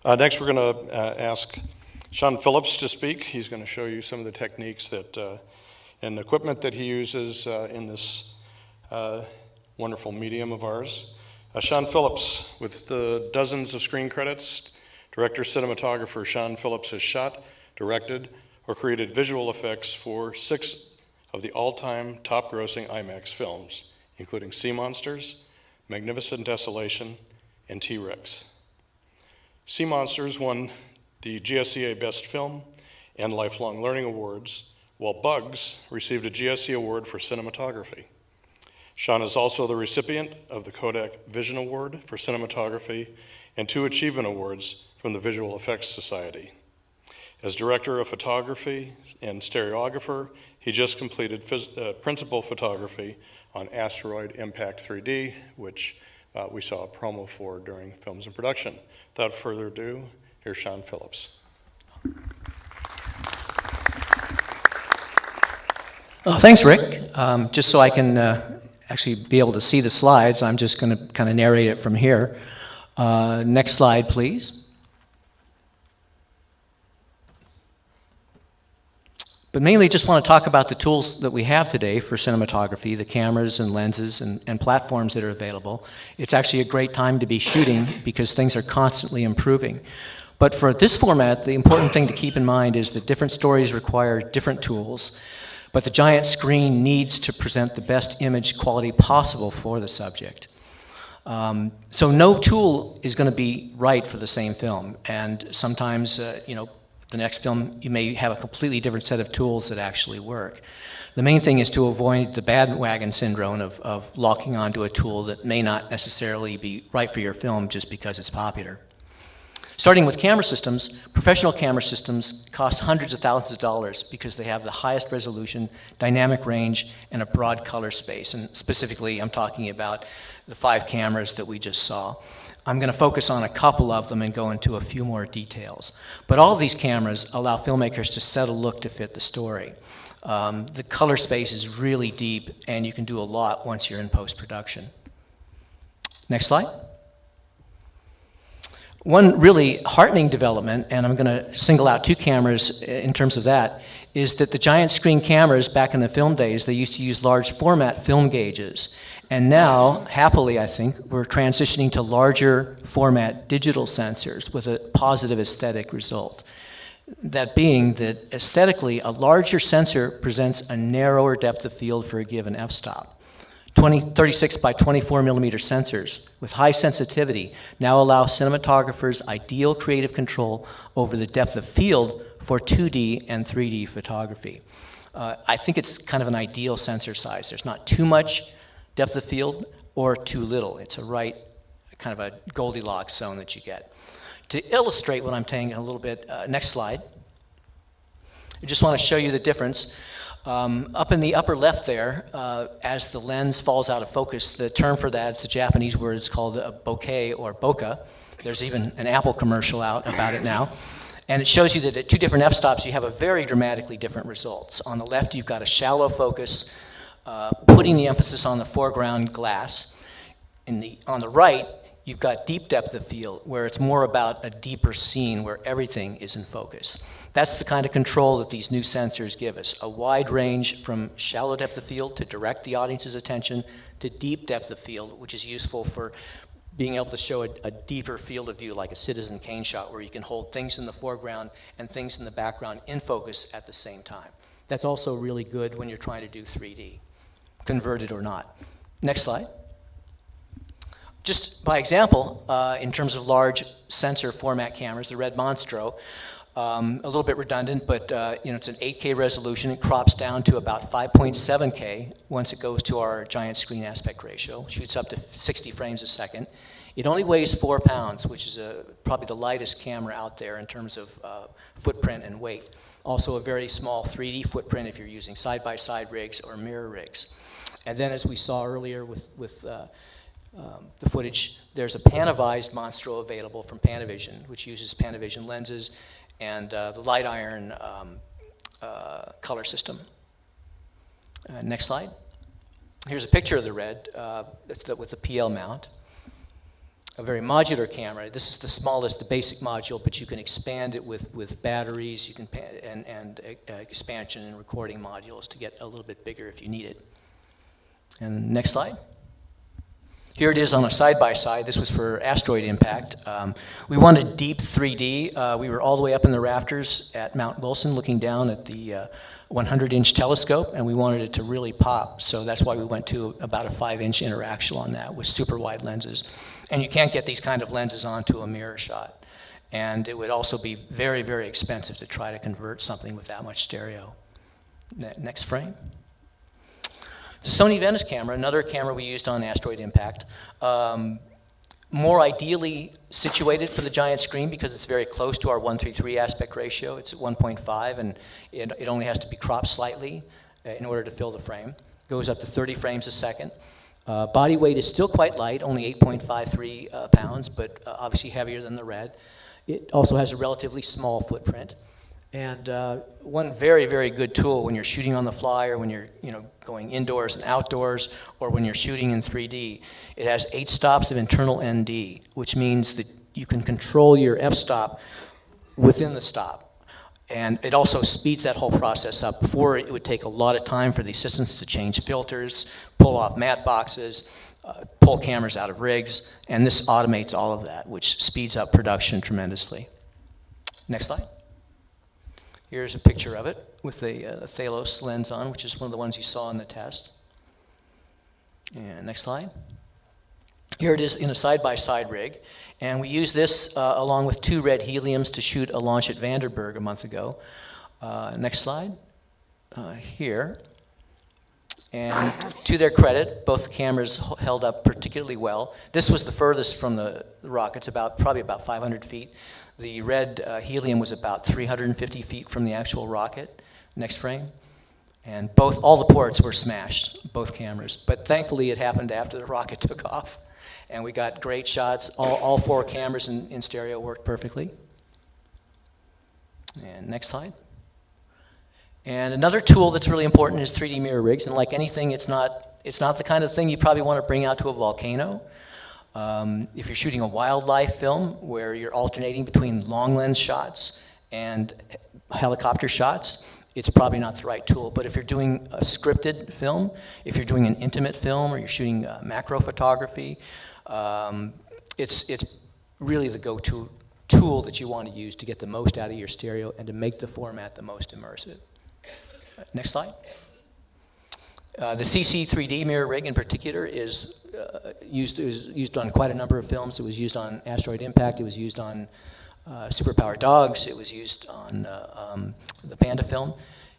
Next, we're going to ask Sean Phillips to speak. He's going to show you some of the techniques that and equipment that he uses in this wonderful medium of ours. Sean Phillips, with dozens of screen credits, director, cinematographer Sean Phillips has shot, directed, or created visual effects for 6 of the all-time top-grossing IMAX films, including Sea Monsters, Magnificent Desolation, and T-Rex. Sea Monsters won the GSCA Best Film and Lifelong Learning Awards, while Bugs received a GSC Award for cinematography. Sean is also the recipient of the Kodak Vision Award for cinematography and 2 Achievement Awards from the Visual Effects Society. As director of photography and stereographer, he just completed principal photography on Asteroid Impact 3D, which we saw a promo for during Films in Production. Without further ado, here's Sean Phillips. Thanks, Rick. Just so I can actually be able to see the slides, I'm just going to kind of narrate it from here. Next slide, please. But mainly just want to talk about the tools that we have today for cinematography, the cameras and lenses and platforms that are available. It's actually a great time to be shooting because things are constantly improving. But for this format, the important thing to keep in mind is that different stories require different tools, but the giant screen needs to present the best image quality possible for the subject. So no tool is going to be right for the same film, and sometimes, the next film, you may have a completely different set of tools that actually work. The main thing is to avoid the bandwagon syndrome of locking onto a tool that may not necessarily be right for your film just because it's popular. Starting with camera systems, professional camera systems cost hundreds of thousands of dollars because they have the highest resolution, dynamic range, and a broad color space. And specifically, I'm talking about the 5 cameras that we just saw. I'm going to focus on a couple of them and go into a few more details. But all of these cameras allow filmmakers to set a look to fit the story. The color space is really deep, and you can do a lot once you're in post-production. Next slide. One really heartening development, and I'm going to single out 2 cameras in terms of that, is that the giant screen cameras back in the film days, they used to use large format film gauges. And now, happily, I think, we're transitioning to larger format digital sensors with a positive aesthetic result. That being that aesthetically, a larger sensor presents a narrower depth of field for a given f-stop. 36 by 24 millimeter sensors with high sensitivity now allow cinematographers ideal creative control over the depth of field for 2D and 3D photography. I think it's kind of an ideal sensor size. There's not too much depth of field or too little. It's a right kind of a Goldilocks zone that you get. To illustrate what I'm saying a little bit, next slide. I just want to show you the difference. Up in the upper left there, as the lens falls out of focus, the term for that, it's a Japanese word, it's called a bokeh or bokeh. There's even an Apple commercial out about it now. And it shows you that at 2 different f-stops, you have a very dramatically different results. On the left, you've got a shallow focus, putting the emphasis on the foreground glass. On the right, you've got deep depth of field, where it's more about a deeper scene where everything is in focus. That's the kind of control that these new sensors give us, a wide range from shallow depth of field to direct the audience's attention to deep depth of field, which is useful for being able to show a deeper field of view, like a Citizen Kane shot, where you can hold things in the foreground and things in the background in focus at the same time. That's also really good when you're trying to do 3D, converted or not. Next slide. Just by example, in terms of large sensor format cameras, the Red Monstro, a little bit redundant, but it's an 8K resolution. It crops down to about 5.7K once it goes to our giant screen aspect ratio. Shoots up to 60 frames a second. It only weighs 4 pounds, which is probably the lightest camera out there in terms of footprint and weight. Also a very small 3D footprint if you're using side-by-side rigs or mirror rigs. And then, as we saw earlier with the footage, there's a Panavised Monstro available from Panavision, which uses Panavision lenses and the light iron color system. Next slide. Here's a picture of the Red with the PL mount. a very modular camera. This is the smallest, the basic module, but you can expand it with batteries, you can and expansion and recording modules to get a little bit bigger if you need it. And next slide. Here it is on a side-by-side. This was for asteroid impact. We wanted deep 3D. We were all the way up in the rafters at Mount Wilson looking down at the 100-inch telescope, and we wanted it to really pop. So that's why we went to about a 5-inch interaxial on that with super wide lenses. And you can't get these kind of lenses onto a mirror shot. And it would also be very, very expensive to try to convert something with that much stereo. Next frame. The Sony Venice camera, another camera we used on asteroid impact, more ideally situated for the giant screen because it's very close to our 1:3:3 aspect ratio. It's at 1.5, and it only has to be cropped slightly in order to fill the frame. Goes up to 30 frames a second. Body weight is still quite light, only 8.53 pounds, but obviously heavier than the Red. It also has a relatively small footprint. And one very, very good tool when you're shooting on the fly or when you're going indoors and outdoors or when you're shooting in 3D, it has 8 stops of internal ND, which means that you can control your f-stop within the stop. And it also speeds that whole process up. Before, it would take a lot of time for the assistants to change filters, pull off matte boxes, pull cameras out of rigs, and this automates all of that, which speeds up production tremendously. Next slide. Here's a picture of it with a Thalos lens on, which is one of the ones you saw in the test. And next slide. Here it is in a side-by-side rig. And we used this along with 2 red heliums to shoot a launch at Vandenberg a month ago. Next slide. Here. And to their credit, both cameras held up particularly well. This was the furthest from the rockets, probably about 500 feet. The red helium was about 350 feet from the actual rocket. Next frame. And all the ports were smashed, both cameras. But thankfully, it happened after the rocket took off. And we got great shots. All 4 cameras in stereo worked perfectly. And next slide. And another tool that's really important is 3D mirror rigs. And like anything, it's not the kind of thing you probably want to bring out to a volcano. If you're shooting a wildlife film where you're alternating between long lens shots and helicopter shots, it's probably not the right tool. But if you're doing a scripted film, if you're doing an intimate film or you're shooting macro photography, it's really the go-to tool that you want to use to get the most out of your stereo and to make the format the most immersive. Next slide. The CC3D mirror rig in particular is used on quite a number of films. It was used on Asteroid Impact. It was used on Superpower Dogs. It was used on the Panda film.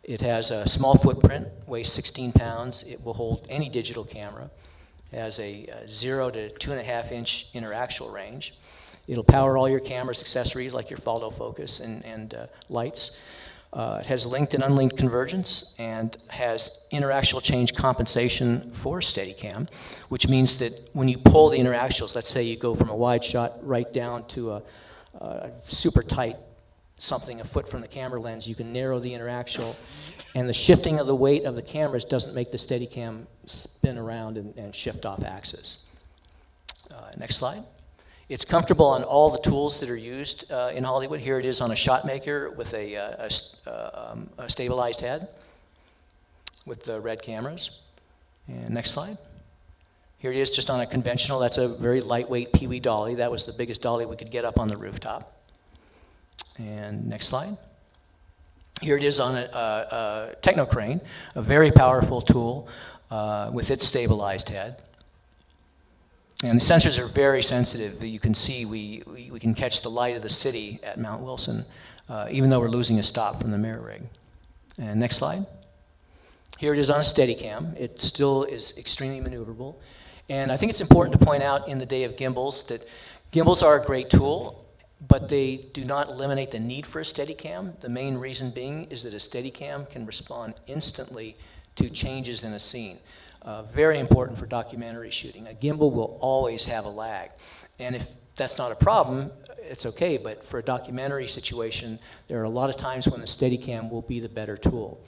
It has a small footprint, weighs 16 pounds. It will hold any digital camera. It has a 0 to 2.5 inch interaxial range. It'll power all your camera's accessories like your follow focus and lights. It has linked and unlinked convergence and has interaxial change compensation for Steadicam, which means that when you pull the interaxials, let's say you go from a wide shot right down to a super tight something a foot from the camera lens, you can narrow the interaxial, and the shifting of the weight of the cameras doesn't make the Steadicam spin around and shift off axis. Next slide. It's comfortable on all the tools that are used in Hollywood. Here it is on a shot maker with a stabilized head with the red cameras. And next slide. Here it is just on a conventional. That's a very lightweight Pee-wee dolly. That was the biggest dolly we could get up on the rooftop. And next slide. Here it is on a techno crane, a very powerful tool with its stabilized head. And the sensors are very sensitive. You can see we can catch the light of the city at Mount Wilson, even though we're losing a stop from the mirror rig. And next slide. Here it is on a Steadicam. It still is extremely maneuverable. And I think it's important to point out in the day of gimbals that gimbals are a great tool, but they do not eliminate the need for a Steadicam. The main reason being is that a Steadicam can respond instantly to changes in a scene. Very important for documentary shooting. A gimbal will always have a lag. And if that's not a problem, it's okay, but for a documentary situation, there are a lot of times when the Steadicam will be the better tool.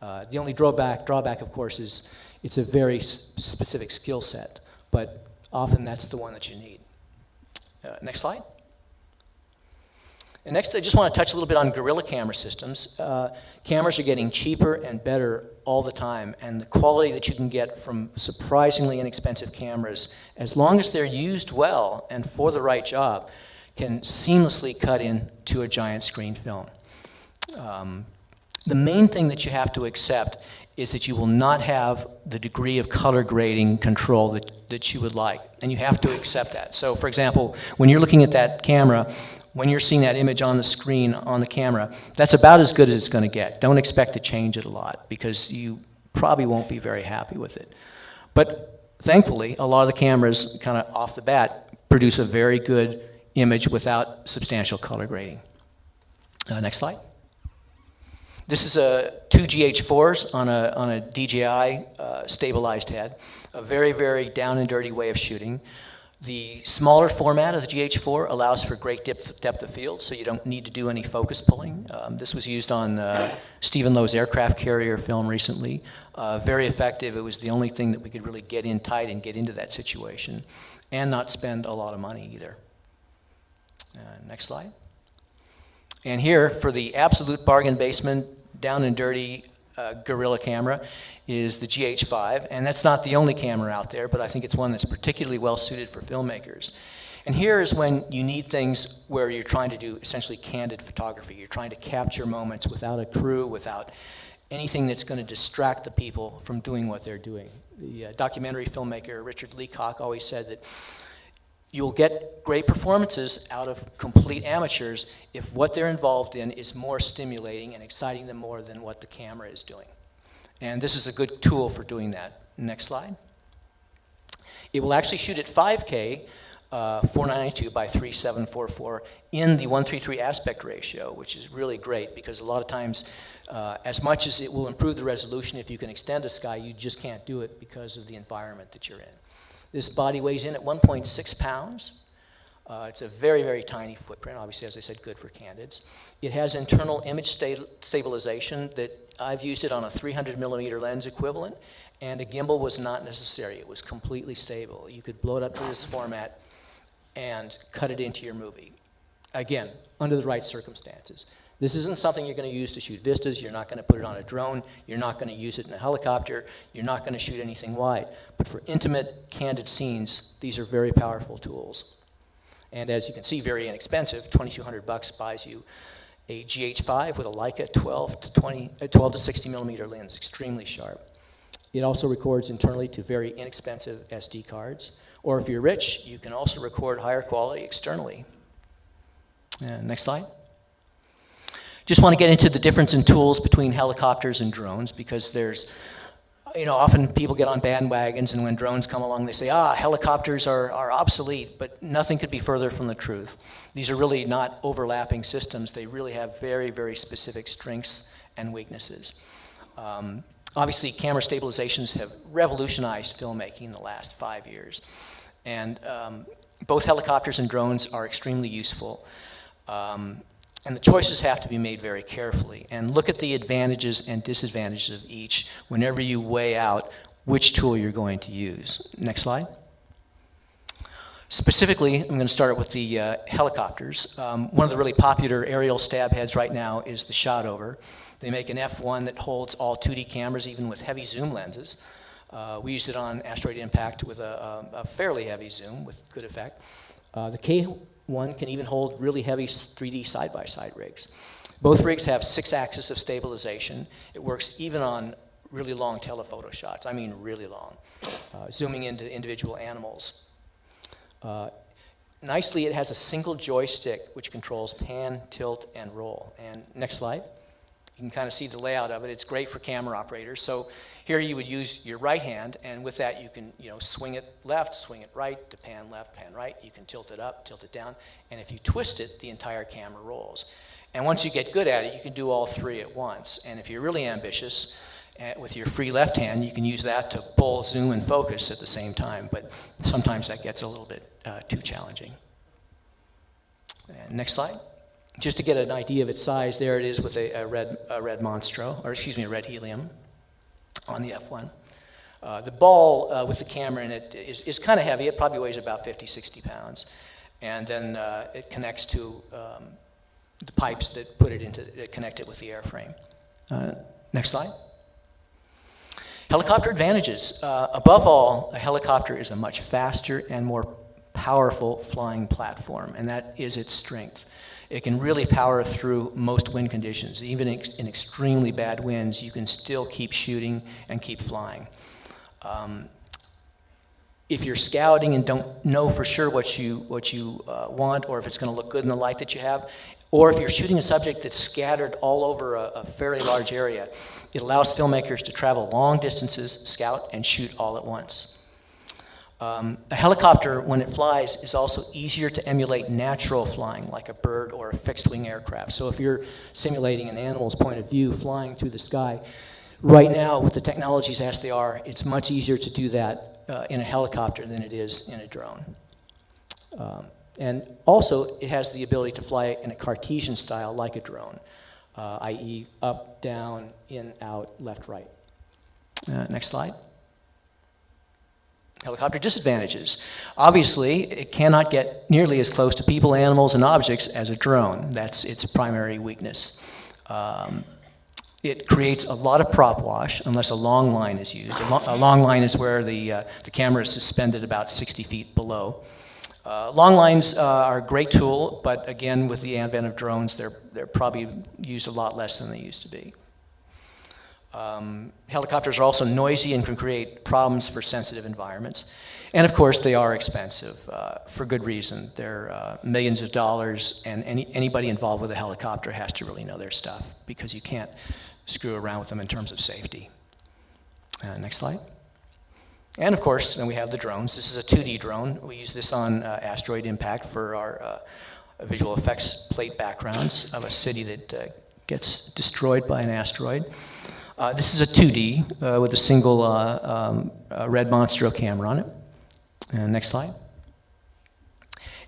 The only drawback, of course, is it's a very specific skill set, but often that's the one that you need. Next slide. And next, I just want to touch a little bit on guerrilla camera systems. Cameras are getting cheaper and better all the time, and the quality that you can get from surprisingly inexpensive cameras, as long as they're used well and for the right job, can seamlessly cut into a giant screen film. The main thing that you have to accept is that you will not have the degree of color grading control that you would like, and you have to accept that. So, for example, when you're looking at that camera, when you're seeing that image on the screen on the camera, that's about as good as it's going to get. Don't expect to change it a lot, because you probably won't be very happy with it. But thankfully, a lot of the cameras, kind of off the bat, produce a very good image without substantial color grading. Next slide. This is two GH4s on a DJI stabilized head. A very, very down and dirty way of shooting. The smaller format of the GH4 allows for great depth of field, so you don't need to do any focus pulling. This was used on Stephen Lowe's aircraft carrier film recently. Very effective. It was the only thing that we could really get in tight and get into that situation, and not spend a lot of money either. Next slide. And here, for the absolute bargain basement, down and dirty guerrilla camera, is the GH5, and that's not the only camera out there, but I think it's one that's particularly well suited for filmmakers. And here is when you need things where you're trying to do essentially candid photography. You're trying to capture moments without a crew, without anything that's going to distract the people from doing what they're doing. The documentary filmmaker Richard Leacock always said that you'll get great performances out of complete amateurs if what they're involved in is more stimulating and exciting them more than what the camera is doing. And this is a good tool for doing that. Next slide. It will actually shoot at 5K, 492 by 3744 in the 1:3:3 aspect ratio, which is really great, because a lot of times, as much as it will improve the resolution if you can extend a sky, you just can't do it because of the environment that you're in. This body weighs in at 1.6 pounds. It's a very, very tiny footprint, obviously, as I said, good for candids. It has internal image stabilization that I've used it on a 300 millimeter lens equivalent, and a gimbal was not necessary. It was completely stable. You could blow it up to this format and cut it into your movie. Again, under the right circumstances. This isn't something you're going to use to shoot vistas. You're not going to put it on a drone. You're not going to use it in a helicopter. You're not going to shoot anything wide. But for intimate, candid scenes, these are very powerful tools. And as you can see, very inexpensive. $2,200 buys you a GH5 with a Leica 12 to 60 millimeter lens, extremely sharp. It also records internally to very inexpensive SD cards. Or if you're rich, you can also record higher quality externally. Next slide. Just want to get into the difference in tools between helicopters and drones, because there's, often people get on bandwagons, and when drones come along, they say, helicopters are obsolete, but nothing could be further from the truth. These are really not overlapping systems. They really have very, very specific strengths and weaknesses. Obviously, camera stabilizations have revolutionized filmmaking in the last 5 years. And both helicopters and drones are extremely useful. And the choices have to be made very carefully. And look at the advantages and disadvantages of each whenever you weigh out which tool you're going to use. Next slide. Specifically, I'm going to start with the helicopters. One of the really popular aerial stab heads right now is the Shotover. They make an F1 that holds all 2D cameras, even with heavy zoom lenses. We used it on Asteroid Impact with a fairly heavy zoom with good effect. The K1 can even hold really heavy 3D side-by-side rigs. Both rigs have 6 axes of stabilization. It works even on really long telephoto shots. I mean really long, zooming into individual animals. Nicely, it has a single joystick which controls pan, tilt, and roll. And next slide. You can kind of see the layout of it. It's great for camera operators. So here you would use your right hand, and with that you can swing it left, swing it right, to pan left, pan right. You can tilt it up, tilt it down, and if you twist it, the entire camera rolls. And once you get good at it, you can do all 3 at once. And if you're really ambitious, with your free left hand, you can use that to pull, zoom, and focus at the same time, but sometimes that gets a little bit too challenging. And next slide. Just to get an idea of its size, there it is with a red Monstro, or excuse me, a red Helium on the F1. The ball with the camera in it is kind of heavy. It probably weighs about 50, 60 pounds. and then it connects to the pipes that connect it with the airframe. Next slide. Helicopter advantages. Above all, a helicopter is a much faster and more powerful flying platform, and that is its strength. It can really power through most wind conditions. Even in extremely bad winds, you can still keep shooting and keep flying. If you're scouting and don't know for sure what you want, or if it's going to look good in the light that you have, or if you're shooting a subject that's scattered all over a fairly large area, it allows filmmakers to travel long distances, scout, and shoot all at once. A helicopter, when it flies, is also easier to emulate natural flying, like a bird or a fixed-wing aircraft. So if you're simulating an animal's point of view flying through the sky, right now, with the technologies as they are, it's much easier to do that in a helicopter than it is in a drone. And also, it has the ability to fly in a Cartesian style like a drone, i.e. up, down, in, out, left, right. Next slide. Helicopter disadvantages. Obviously, it cannot get nearly as close to people, animals, and objects as a drone. That's its primary weakness. It creates a lot of prop wash unless a long line is used. A long line is where the camera is suspended about 60 feet below. Long lines are a great tool, but again, with the advent of drones, they're probably used a lot less than they used to be. Helicopters are also noisy and can create problems for sensitive environments. And of course, they are expensive for good reason. They're millions of dollars, and anybody involved with a helicopter has to really know their stuff because you can't screw around with them in terms of safety. Next slide. And of course, then we have the drones. This is a 2D drone. We use this on asteroid impact for our visual effects plate backgrounds of a city that gets destroyed by an asteroid. This is a 2D with a single red Monstro camera on it. Next slide.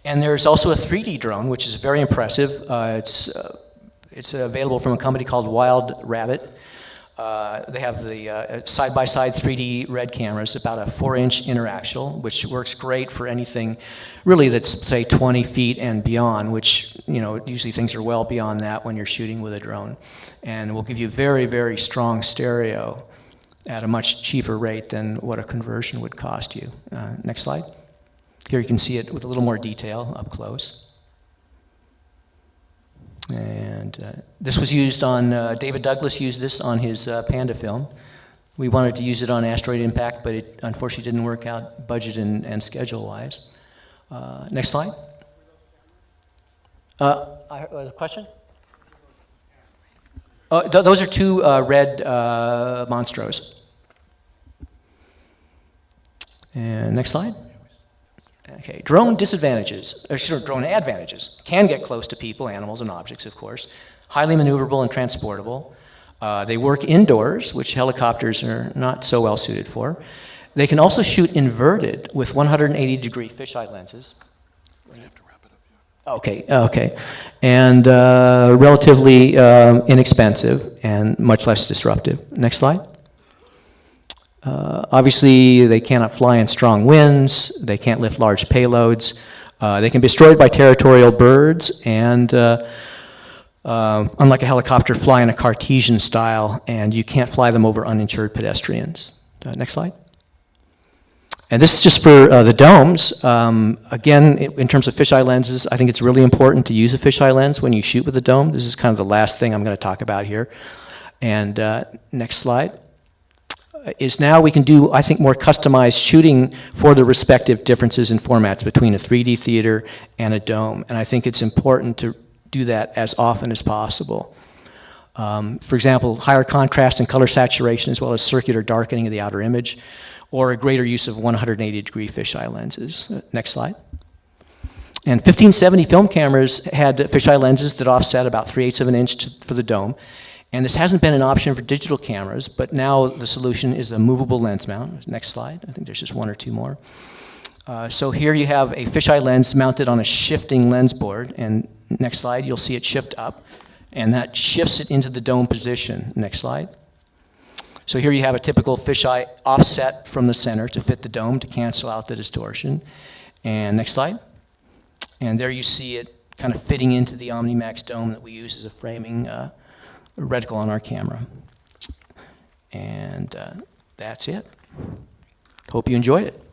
And there's also a 3D drone, which is very impressive. It's available from a company called Wild Rabbit. They have the side-by-side 3D red cameras, about a 4-inch interaxial, which works great for anything really that's, say, 20 feet and beyond, which, you know, usually things are well beyond that when you're shooting with a drone. And will give you very, very strong stereo at a much cheaper rate than what a conversion would cost you. Next slide. Here you can see it with a little more detail up close. And this was used on, David Douglas used this on his Panda film. We wanted to use it on asteroid impact, but it unfortunately didn't work out budget and schedule-wise. Next slide. A question? Those are two red Monstros. And next slide. Okay, drone disadvantages, or sort of drone advantages. Can get close to people, animals, and objects, of course. Highly maneuverable and transportable. They work indoors, which helicopters are not so well suited for. They can also shoot inverted with 180-degree fisheye lenses. We're gonna have to wrap it up. Yeah. Okay. And relatively inexpensive and much less disruptive. Next slide. Obviously, they cannot fly in strong winds. They can't lift large payloads. They can be destroyed by territorial birds, and unlike a helicopter, fly in a Cartesian style, and you can't fly them over uninsured pedestrians. Next slide. And this is just for the domes. Again, in terms of fisheye lenses, I think it's really important to use a fisheye lens when you shoot with a dome. This is kind of the last thing I'm going to talk about here. And next slide. Is now we can do, I think, more customized shooting for the respective differences in formats between a 3D theater and a dome. And I think it's important to do that as often as possible. For example, higher contrast and color saturation, as well as circular darkening of the outer image, or a greater use of 180-degree fisheye lenses. Next slide. And 1570 film cameras had fisheye lenses that offset about 3/8 of an inch for the dome. And this hasn't been an option for digital cameras, but now the solution is a movable lens mount. Next slide. I think there's just one or two more. So here you have a fisheye lens mounted on a shifting lens board. And next slide, you'll see it shift up. And that shifts it into the dome position. Next slide. So here you have a typical fisheye offset from the center to fit the dome to cancel out the distortion. And next slide. And there you see it kind of fitting into the OmniMax dome that we use as a framing reticle on our camera. And that's it. Hope you enjoyed it.